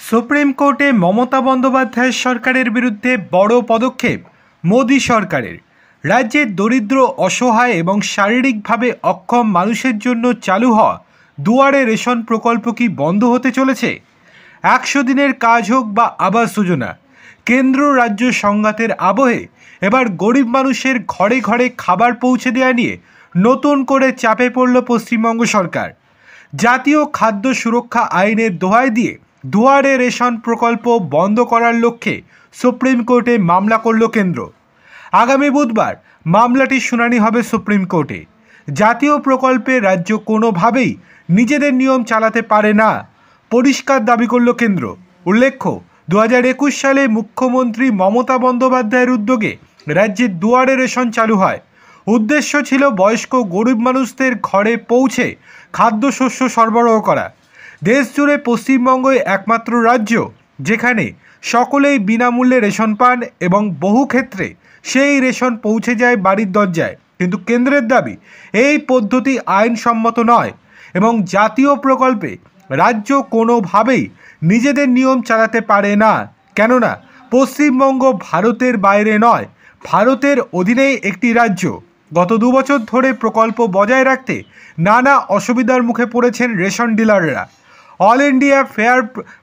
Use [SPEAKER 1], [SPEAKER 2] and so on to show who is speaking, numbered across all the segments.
[SPEAKER 1] Supreme কোর্টে মমতা বন্দ্যোপাধ্যায় সরকারের বিরুদ্ধে বড় পদক্ষেপ মোদী সরকারের। রাজ্যের দরিদ্র, অসহায় এবং শারীরিকভাবে অক্ষম মানুষের জন্য চালু হওয়া দুয়ারে রেশন প্রকল্প কি বন্ধ হতে চলেছে? 100 দিনের কাজ হোক বা আবাস যোজনা, কেন্দ্র রাজ্য সংঘাতের আবহে এবার গরিব মানুষের ঘরে ঘরে খাবার পৌঁছে দেওয়া নিয়ে নতুন করে চাপে পড়ল পশ্চিমবঙ্গ সরকার। জাতীয় খাদ্য সুরক্ষা আইনের দোহাই দিয়ে দুয়ারে রেশন প্রকল্প বন্ধ করার লক্ষ্যে সুপ্রিম কোর্টে মামলা করল কেন্দ্র। আগামী বুধবার মামলাটির শুনানি হবে সুপ্রিম কোর্টে। জাতীয় প্রকল্পে রাজ্য কোনোভাবেই নিজেদের নিয়ম চালাতে পারে না, পরিষ্কার দাবি করল কেন্দ্র। উল্লেখ্য, 2021 সালে মুখ্যমন্ত্রী মমতা বন্দ্যোপাধ্যায়ের উদ্যোগে রাজ্যে দুয়ারে রেশন চালু হয়। উদ্দেশ্য ছিল বয়স্ক গরিব মানুষদের ঘরে পৌঁছে খাদ্যশস্য সরবরাহ করা। দেশ জুড়ে পশ্চিমবঙ্গই একমাত্র রাজ্য যেখানে সকলেই বিনামূল্যে রেশন পান এবং বহু ক্ষেত্রে সেই রেশন পৌঁছে যায় বাড়ির দরজায়। কিন্তু কেন্দ্রের দাবি এই পদ্ধতি আইনসম্মত নয় এবং জাতীয় প্রকল্পে রাজ্য কোনোভাবেই নিজেদের নিয়ম চালাতে পারে না, কেননা পশ্চিমবঙ্গ ভারতের বাইরে নয়, ভারতের অধীনেই একটি রাজ্য। গত 2 বছর ধরে প্রকল্প বজায় রাখতে নানা অসুবিধার মুখে পড়েছেন রেশন ডিলাররা। All India fair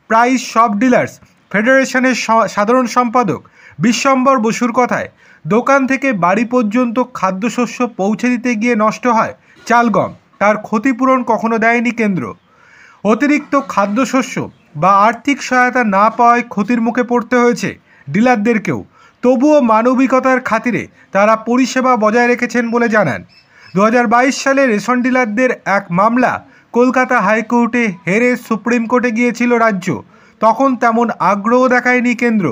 [SPEAKER 1] price shop dealers ফেডারেশনের সাধারণ সম্পাদক বিশ্বম্বর বসুর কথায়, দোকান থেকে বাড়ি পর্যন্ত খাদ্যশস্য পৌঁছে দিতে গিয়ে নষ্ট হয় চাল গম, তার ক্ষতিপূরণ কখনো দেয়নি কেন্দ্র। অতিরিক্ত খাদ্যশস্য বা আর্থিক সহায়তা না পাওয়ায় ক্ষতির মুখে পড়তে হয়েছে ডিলারদেরকেও। তবুও মানবিকতার খাতিরে তারা পরিষেবা বজায় রেখেছেন বলে জানান। 2022 সালে রেশন ডিলারদের এক মামলা কলকাতা হাইকোর্টে হেরে সুপ্রিম কোর্টে গিয়েছিল রাজ্য। তখন তেমন আগ্রহ দেখায়নি কেন্দ্র,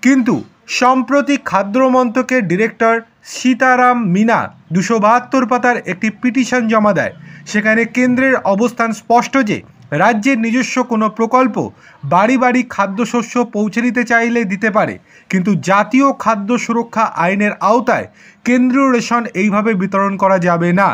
[SPEAKER 1] কিন্তু সম্প্রতি খাদ্য মন্ত্রকের ডিরেক্টর সীতারাম মিনা 272 পাতার একটি পিটিশন জমা দেয়। সেখানে কেন্দ্রের অবস্থান স্পষ্ট যে রাজ্যের নিজস্ব কোনো প্রকল্প বাড়ি বাড়ি খাদ্যশস্য পৌঁছে দিতে চাইলে দিতে পারে, কিন্তু জাতীয় খাদ্য সুরক্ষা আইনের আওতায় কেন্দ্রীয় রেশন এইভাবে বিতরণ করা যাবে না।